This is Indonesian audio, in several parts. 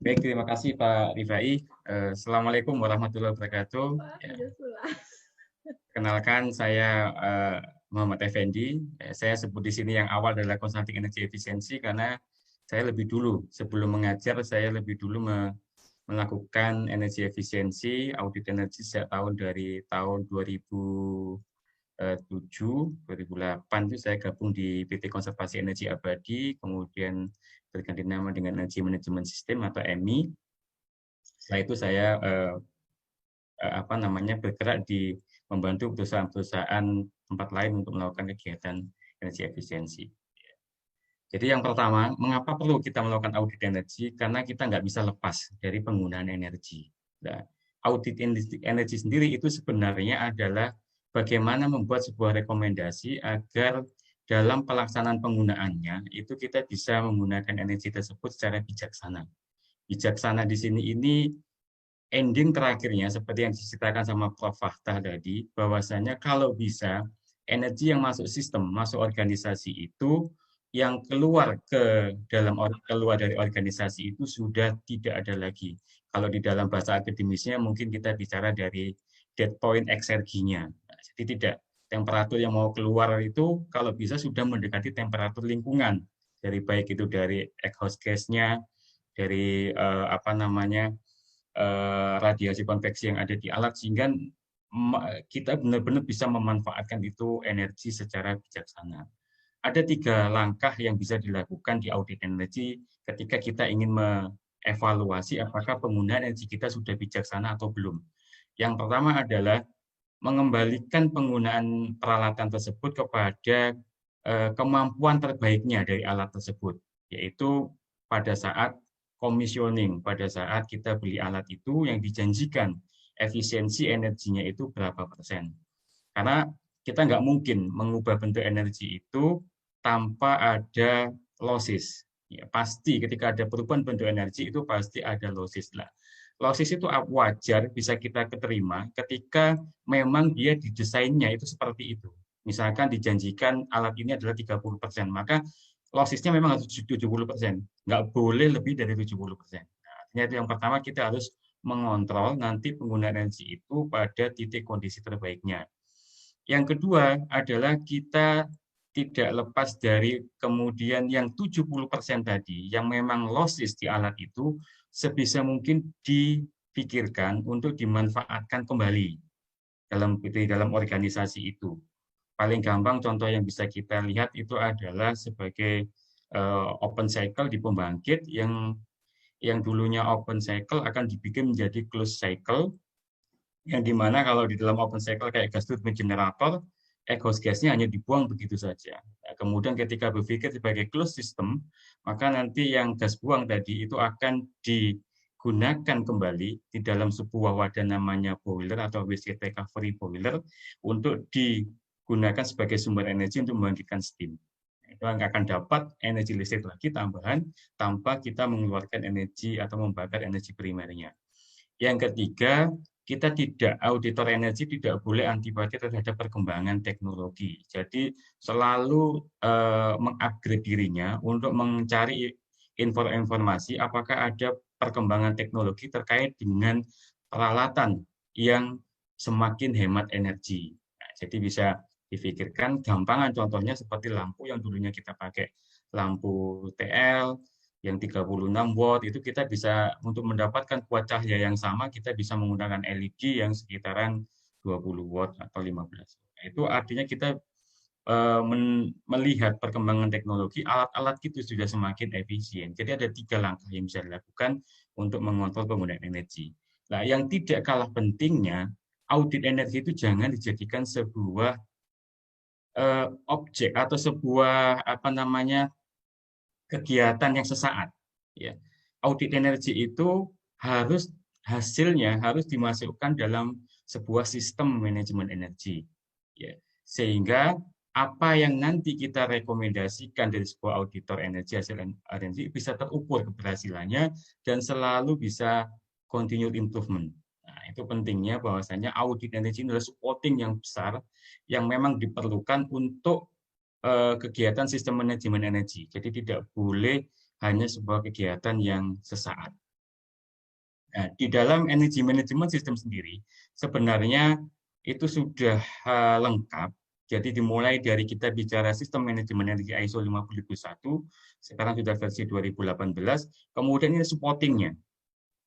Baik, terima kasih Pak Rifai. Assalamualaikum warahmatullahi wabarakatuh. Wah, Ya, udah pulang. kenalkan saya Muhammad Effendi. Saya sebut di sini yang awal adalah konsulting energi efisiensi karena saya lebih dulu sebelum mengajar saya lebih dulu melakukan energi efisiensi, audit energi sejak tahun 2007, 2008 itu saya gabung di PT Konservasi Energi Abadi, kemudian berganti nama dengan Energi Manajemen Sistem atau EMI. Setelah itu saya apa namanya bergerak di membantu perusahaan-perusahaan tempat lain untuk melakukan kegiatan energi efisiensi. Jadi yang pertama, mengapa perlu kita melakukan audit energi? Karena kita nggak bisa lepas dari penggunaan energi. Nah, audit energi sendiri itu sebenarnya adalah bagaimana membuat sebuah rekomendasi agar dalam pelaksanaan penggunaannya itu kita bisa menggunakan energi tersebut secara bijaksana. Bijaksana di sini ini ending terakhirnya seperti yang diceritakan sama Prof. Fahtah tadi, bahwasanya kalau bisa energi yang masuk sistem, masuk organisasi itu yang keluar dari organisasi itu sudah tidak ada lagi. Kalau di dalam bahasa akademisnya mungkin kita bicara dari dead point exerginya. Nah, jadi tidak temperatur yang mau keluar itu kalau bisa sudah mendekati temperatur lingkungan dari baik itu dari exhaust gas-nya, dari apa namanya radiasi konveksi yang ada di alat sehingga kita benar-benar bisa memanfaatkan itu energi secara bijaksana. Ada 3 langkah yang bisa dilakukan di audit energi ketika kita ingin mengevaluasi apakah penggunaan energi kita sudah bijaksana atau belum. Yang pertama adalah mengembalikan penggunaan peralatan tersebut kepada kemampuan terbaiknya dari alat tersebut, yaitu pada saat commissioning, pada saat kita beli alat itu yang dijanjikan efisiensi energinya itu berapa persen. Karena kita nggak mungkin mengubah bentuk energi itu tanpa ada losses. Ya, pasti ketika ada perubahan bentuk energi itu pasti ada losses lah. Losses itu wajar bisa kita terima ketika memang dia didesainnya itu seperti itu. Misalkan dijanjikan alat ini adalah 30%, maka lossesnya memang harus 70%. Nggak boleh lebih dari 70%. Nah, artinya itu yang pertama kita harus mengontrol nanti penggunaan energi itu pada titik kondisi terbaiknya. Yang kedua adalah kita tidak lepas dari kemudian yang 70% tadi, yang memang losses di alat itu, sebisa mungkin dipikirkan untuk dimanfaatkan kembali dalam organisasi itu. Paling gampang contoh yang bisa kita lihat itu adalah sebagai open cycle di pembangkit yang dulunya open cycle akan dibikin menjadi closed cycle yang dimana kalau di dalam open cycle kayak gas turbine generator, exhaust gasnya hanya dibuang begitu saja. Nah, kemudian ketika berpikir sebagai closed system, maka nanti yang gas buang tadi itu akan digunakan kembali di dalam sebuah wadah namanya boiler atau waste heat recovery boiler untuk digunakan sebagai sumber energi untuk membangkitkan steam. Itu akan dapat energi listrik lagi tambahan tanpa kita mengeluarkan energi atau membakar energi primernya. Yang ketiga, kita tidak auditor energi tidak boleh antipati terhadap perkembangan teknologi. Jadi selalu mengupgrade dirinya untuk mencari informasi apakah ada perkembangan teknologi terkait dengan peralatan yang semakin hemat energi. Nah, jadi bisa difikirkan gampangan contohnya seperti lampu yang dulunya kita pakai lampu TL yang 36 watt itu kita bisa untuk mendapatkan kuat cahaya yang sama kita bisa menggunakan LED yang sekitaran 20 watt atau 15 watt. Itu artinya kita melihat perkembangan teknologi alat-alat itu sudah semakin efisien. Jadi ada 3 langkah yang bisa dilakukan untuk mengontrol penggunaan energi. Nah, yang tidak kalah pentingnya audit energi itu jangan dijadikan sebuah objek atau sebuah apa namanya kegiatan yang sesaat. Ya. Audit energi itu harus hasilnya harus dimasukkan dalam sebuah sistem manajemen energi. Ya. Sehingga apa yang nanti kita rekomendasikan dari sebuah auditor energi hasil energi bisa terukur keberhasilannya dan selalu bisa continued improvement. Nah, itu pentingnya bahwasanya audit energi adalah supporting yang besar yang memang diperlukan untuk kegiatan sistem manajemen energi. Jadi tidak boleh hanya sebuah kegiatan yang sesaat. Nah, di dalam energy management system sendiri, sebenarnya itu sudah lengkap. Jadi dimulai dari kita bicara sistem manajemen energi ISO 50001, sekarang sudah versi 2018, kemudian ini supportingnya.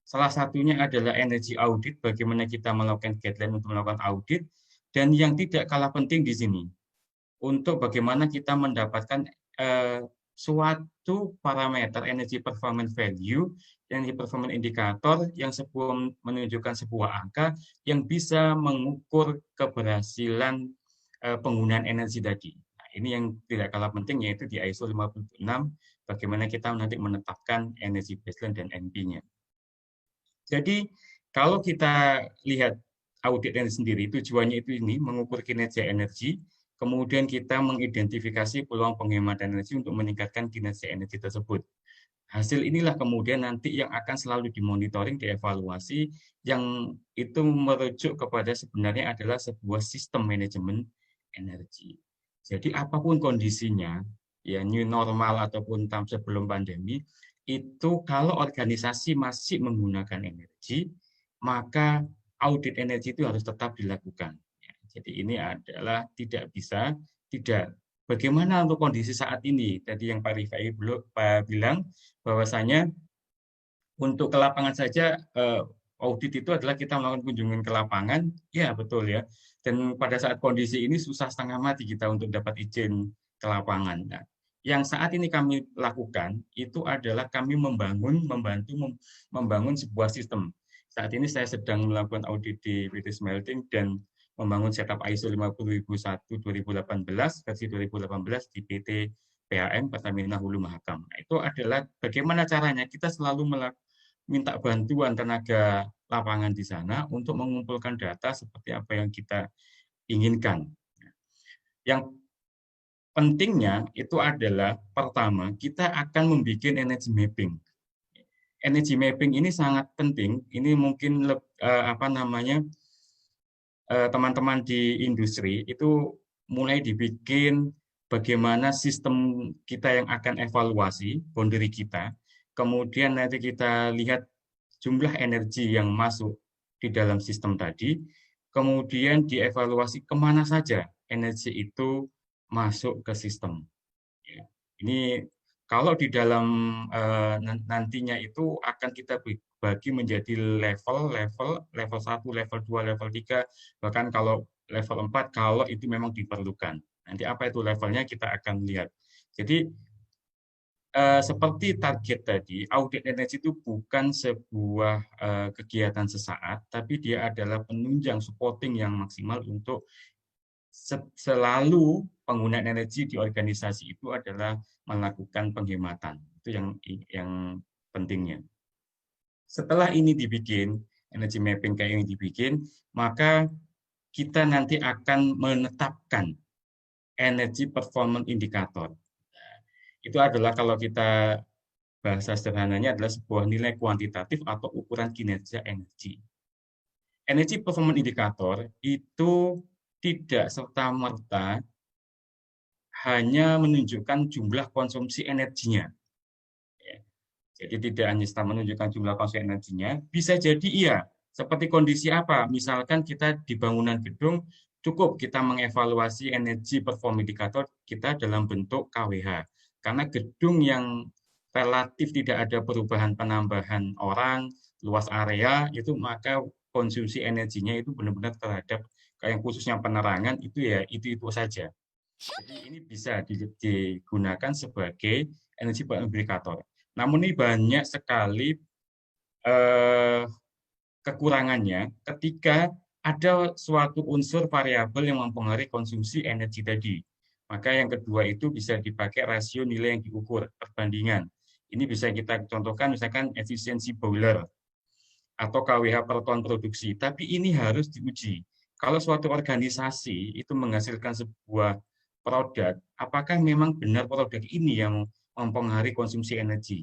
Salah satunya adalah energy audit, bagaimana kita melakukan guideline untuk melakukan audit, dan yang tidak kalah penting di sini, untuk bagaimana kita mendapatkan suatu parameter energy performance value, energy performance indikator yang menunjukkan sebuah angka yang bisa mengukur keberhasilan penggunaan energi tadi. Nah, ini yang tidak kalah penting, yaitu di ISO 506, bagaimana kita nanti menetapkan energy baseline dan NP-nya. Jadi kalau kita lihat audit energi sendiri, tujuannya itu ini mengukur kinerja energi, kemudian kita mengidentifikasi peluang penghematan energi untuk meningkatkan kinerja energi tersebut. Hasil inilah kemudian nanti yang akan selalu dimonitoring, dievaluasi, yang itu merujuk kepada sebenarnya adalah sebuah sistem manajemen energi. Jadi apapun kondisinya, ya new normal ataupun sebelum pandemi, itu kalau organisasi masih menggunakan energi, maka audit energi itu harus tetap dilakukan. Jadi ini adalah tidak bisa, tidak. Bagaimana untuk kondisi saat ini? Tadi yang Pak Rifai bilang, bahwasanya untuk ke lapangan saja, audit itu adalah kita melakukan kunjungan ke lapangan, ya betul ya. Dan pada saat kondisi ini susah setengah mati kita untuk dapat izin ke lapangan. Nah, yang saat ini kami lakukan itu adalah kami membantu membangun sebuah sistem. Saat ini saya sedang melakukan audit di PT Smelting dan membangun setup ISO 50001 2018 versi 2018 di PT PAM Pertamina Hulu Mahakam. Nah, itu adalah bagaimana caranya kita selalu minta bantuan tenaga lapangan di sana untuk mengumpulkan data seperti apa yang kita inginkan. Yang pentingnya itu adalah pertama, kita akan membuat energy mapping. Energy mapping ini sangat penting. Ini mungkin teman-teman di industri itu mulai dibikin bagaimana sistem kita yang akan evaluasi boundary kita. Kemudian nanti kita lihat jumlah energi yang masuk di dalam sistem tadi, kemudian dievaluasi kemana saja energi itu masuk ke sistem. Ini kalau di dalam nantinya itu akan kita bagi menjadi level 1, level 2, level 3, bahkan kalau level 4 kalau itu memang diperlukan. Nanti apa itu levelnya kita akan lihat. Jadi seperti target tadi, audit energi itu bukan sebuah kegiatan sesaat, tapi dia adalah penunjang supporting yang maksimal untuk selalu penggunaan energi di organisasi itu adalah melakukan penghematan. Itu yang pentingnya. Setelah ini dibikin, energy mapping kayak ini dibikin, maka kita nanti akan menetapkan energy performance indicator. Itu adalah kalau kita bahasa sederhananya adalah sebuah nilai kuantitatif atau ukuran kinerja energi. Energy performance indicator itu tidak serta-merta hanya menunjukkan jumlah konsumsi energinya. Jadi tidak hanya menunjukkan jumlah konsumsi energinya, bisa jadi iya. Seperti kondisi apa? Misalkan kita di bangunan gedung, cukup kita mengevaluasi energi perform indikator kita dalam bentuk KWH. Karena gedung yang relatif tidak ada perubahan penambahan orang, luas area, itu maka konsumsi energinya itu benar-benar terhadap yang khususnya penerangan itu ya itu saja. Jadi ini bisa digunakan sebagai energi indikator. Namun ini banyak sekali kekurangannya ketika ada suatu unsur variabel yang mempengaruhi konsumsi energi tadi. Maka yang kedua itu bisa dipakai rasio nilai yang diukur, perbandingan. Ini bisa kita contohkan misalkan efisiensi boiler atau KWH per ton produksi. Tapi ini harus diuji. Kalau suatu organisasi itu menghasilkan sebuah produk, apakah memang benar produk ini yang mempengaruhi konsumsi energi?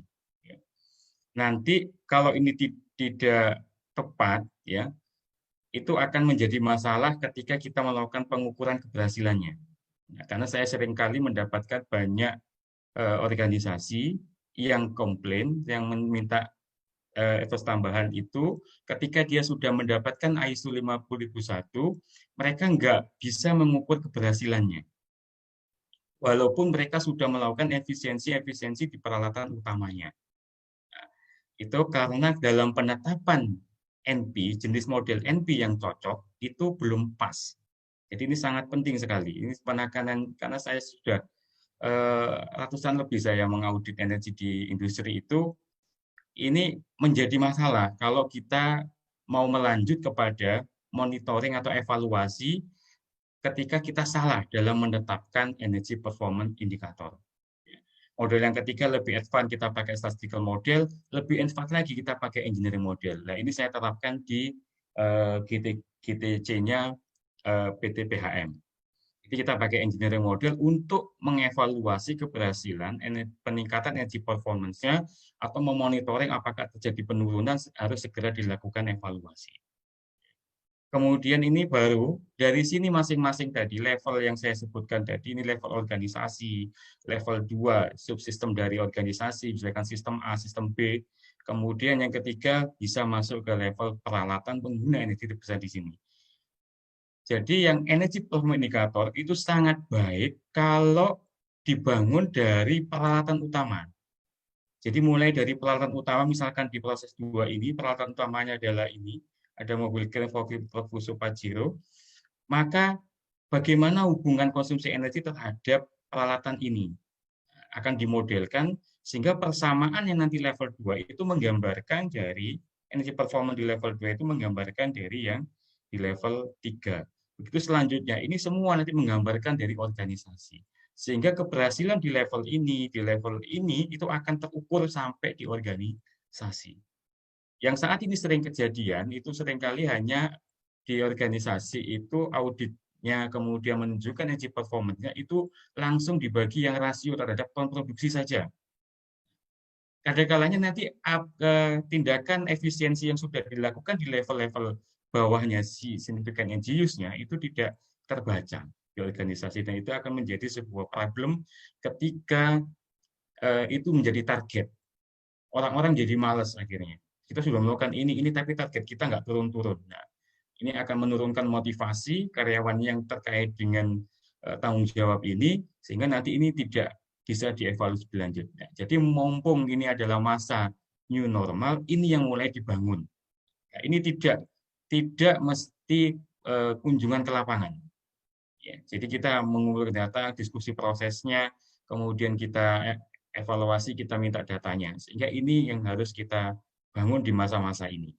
Nanti kalau ini tidak tepat, ya, itu akan menjadi masalah ketika kita melakukan pengukuran keberhasilannya. Nah, karena saya seringkali mendapatkan banyak organisasi yang komplain, yang meminta efos tambahan itu ketika dia sudah mendapatkan ISO 50001, mereka nggak bisa mengukur keberhasilannya. Walaupun mereka sudah melakukan efisiensi di peralatan utamanya. Itu karena dalam penetapan NP, jenis model NP yang cocok, itu belum pas. Jadi ini sangat penting sekali. Ini penekanan, karena saya sudah ratusan lebih saya mengaudit energi di industri itu, ini menjadi masalah kalau kita mau melanjut kepada monitoring atau evaluasi ketika kita salah dalam menetapkan energy performance indicator. Model yang ketiga lebih advance, kita pakai statistical model, lebih advance lagi kita pakai engineering model. Nah, ini saya terapkan di GTC-nya PT PHM. Jadi kita pakai engineering model untuk mengevaluasi keberhasilan peningkatan energy performance-nya atau memonitoring apakah terjadi penurunan harus segera dilakukan evaluasi. Kemudian ini baru dari sini masing-masing tadi level yang saya sebutkan tadi, ini level organisasi, level 2 subsistem dari organisasi, misalkan sistem A, sistem B. Kemudian yang ketiga bisa masuk ke level peralatan pengguna energi terbesar di sini. Jadi yang energy performance indicator itu sangat baik kalau dibangun dari peralatan utama. Jadi mulai dari peralatan utama, misalkan di proses 2 ini, peralatan utamanya adalah ini, ada mobil Grand Fuso Pajero, maka bagaimana hubungan konsumsi energi terhadap peralatan ini akan dimodelkan sehingga persamaan yang nanti level 2 itu menggambarkan dari energi performance di level 2 itu menggambarkan dari yang di level 3. Begitu selanjutnya, ini semua nanti menggambarkan dari organisasi. Sehingga keberhasilan di level ini itu akan terukur sampai di organisasi. Yang saat ini sering kejadian itu seringkali hanya di organisasi itu auditnya kemudian menunjukkan energy performance-nya itu langsung dibagi yang rasio terhadap ton produksi saja. Kadang-kalanya nanti tindakan efisiensi yang sudah dilakukan di level-level bawahnya si significant energy use-nya itu tidak terbaca di organisasi, dan itu akan menjadi sebuah problem ketika itu menjadi target. Orang-orang jadi malas akhirnya. Kita sudah melakukan ini tapi target kita nggak turun-turun. Nah, ini akan menurunkan motivasi karyawan yang terkait dengan tanggung jawab ini, sehingga nanti ini tidak bisa dievaluasi selanjutnya. Jadi mumpung ini adalah masa new normal, ini yang mulai dibangun. Nah, ini tidak mesti kunjungan ke lapangan. Ya, jadi kita mengumpulkan data, diskusi prosesnya, kemudian kita evaluasi, kita minta datanya. Sehingga ini yang harus kita bangun di masa-masa ini.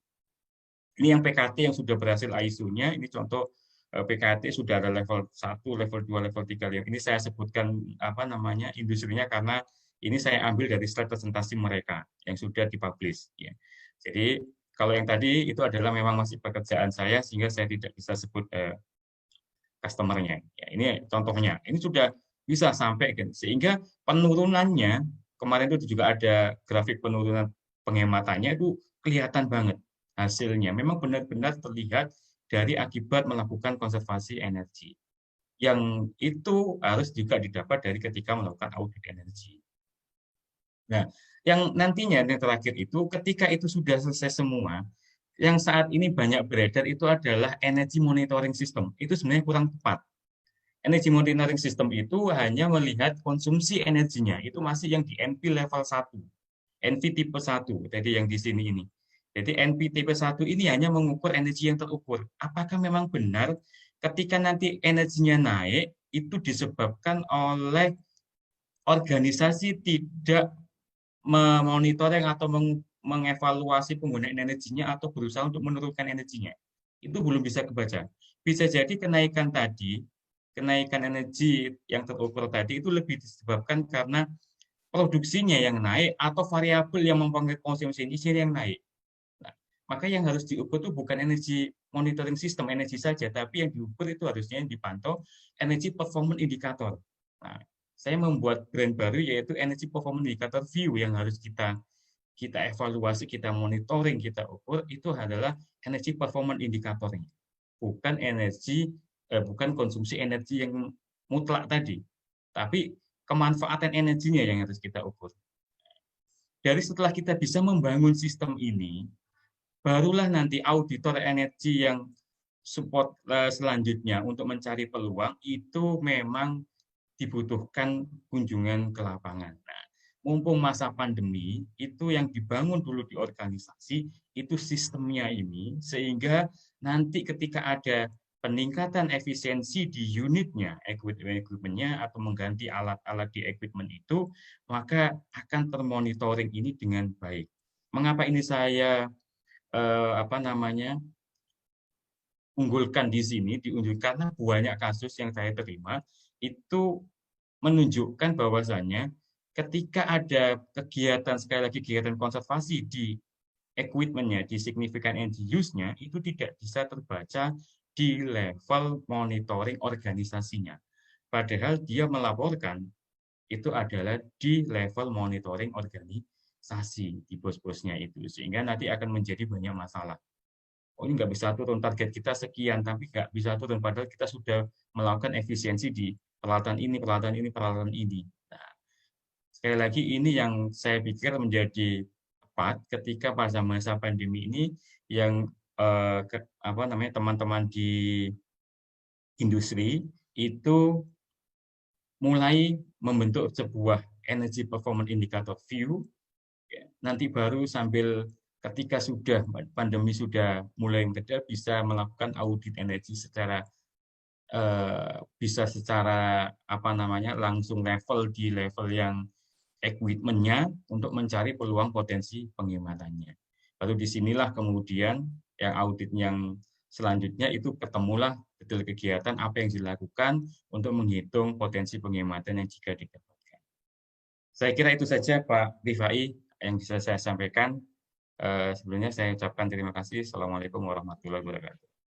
Ini yang PKT yang sudah berhasil ISO-nya, ini contoh PKT sudah ada level 1, level 2, level 3. Ini saya sebutkan industrinya karena ini saya ambil dari slide presentasi mereka yang sudah dipublish. Ya. Jadi kalau yang tadi itu adalah memang masih pekerjaan saya sehingga saya tidak bisa sebut customer-nya. Ya, ini contohnya. Ini sudah bisa sampai sehingga penurunannya kemarin itu juga ada grafik penurunan penghematannya itu kelihatan banget hasilnya. Memang benar-benar terlihat dari akibat melakukan konservasi energi. Yang itu harus juga didapat dari ketika melakukan audit energi. Nah, yang nantinya yang terakhir itu ketika itu sudah selesai semua, yang saat ini banyak beredar itu adalah energy monitoring system. Itu sebenarnya kurang tepat. Energy monitoring system itu hanya melihat konsumsi energinya. Itu masih yang di NP level 1. NP tipe 1, tadi yang di sini ini. Jadi NP tipe 1 ini hanya mengukur energi yang terukur. Apakah memang benar ketika nanti energinya naik, itu disebabkan oleh organisasi tidak memonitoring atau mengevaluasi penggunaan energinya atau berusaha untuk menurunkan energinya. Itu belum bisa kebaca. Bisa jadi kenaikan energi yang terukur tadi itu lebih disebabkan karena produksinya yang naik atau variabel yang mempengaruhi konsumsi energi yang naik. Nah, maka yang harus diukur itu bukan energi monitoring sistem energi saja, tapi yang diukur itu harusnya yang dipantau energy performance indicator. Nah, saya membuat brand baru yaitu energy performance indicator view yang harus kita evaluasi, kita monitoring, kita ukur itu adalah energy performance indicator, bukan bukan konsumsi energi yang mutlak tadi, tapi kemanfaatan energinya yang harus kita ukur. dari setelah kita bisa membangun sistem ini, barulah nanti auditor energi yang support selanjutnya untuk mencari peluang itu memang dibutuhkan kunjungan ke lapangan. Nah, mumpung masa pandemi, itu yang dibangun dulu di organisasi, itu sistemnya ini, sehingga nanti ketika ada peningkatan efisiensi di unitnya, equipment-nya, atau mengganti alat-alat di equipment itu, maka akan termonitoring ini dengan baik. Mengapa ini saya unggulkan di sini, karena banyak kasus yang saya terima, itu menunjukkan bahwasannya ketika ada kegiatan, sekali lagi kegiatan konservasi di equipment-nya, di significant end use-nya, itu tidak bisa terbaca di level monitoring organisasinya. Padahal dia melaporkan itu adalah di level monitoring organisasi, di bos-bosnya itu. Sehingga nanti akan menjadi banyak masalah. Oh, ini nggak bisa turun, target kita sekian, tapi nggak bisa turun, padahal kita sudah melakukan efisiensi di peralatan ini, peralatan ini, peralatan ini. Nah, sekali lagi ini yang saya pikir menjadi tepat ketika pada masa pandemi ini yang teman-teman di industri itu mulai membentuk sebuah energy performance indicator view, nanti baru sambil ketika sudah pandemi sudah mulai mereda bisa melakukan audit energi secara bisa secara langsung di level yang equipment-nya untuk mencari peluang potensi penghematannya. Lalu disinilah kemudian yang audit yang selanjutnya itu ketemulah detail kegiatan apa yang dilakukan untuk menghitung potensi penghematan yang jika didapatkan. Saya kira itu saja Pak Rifai yang bisa saya sampaikan. Sebelumnya saya ucapkan terima kasih. Assalamualaikum warahmatullahi wabarakatuh.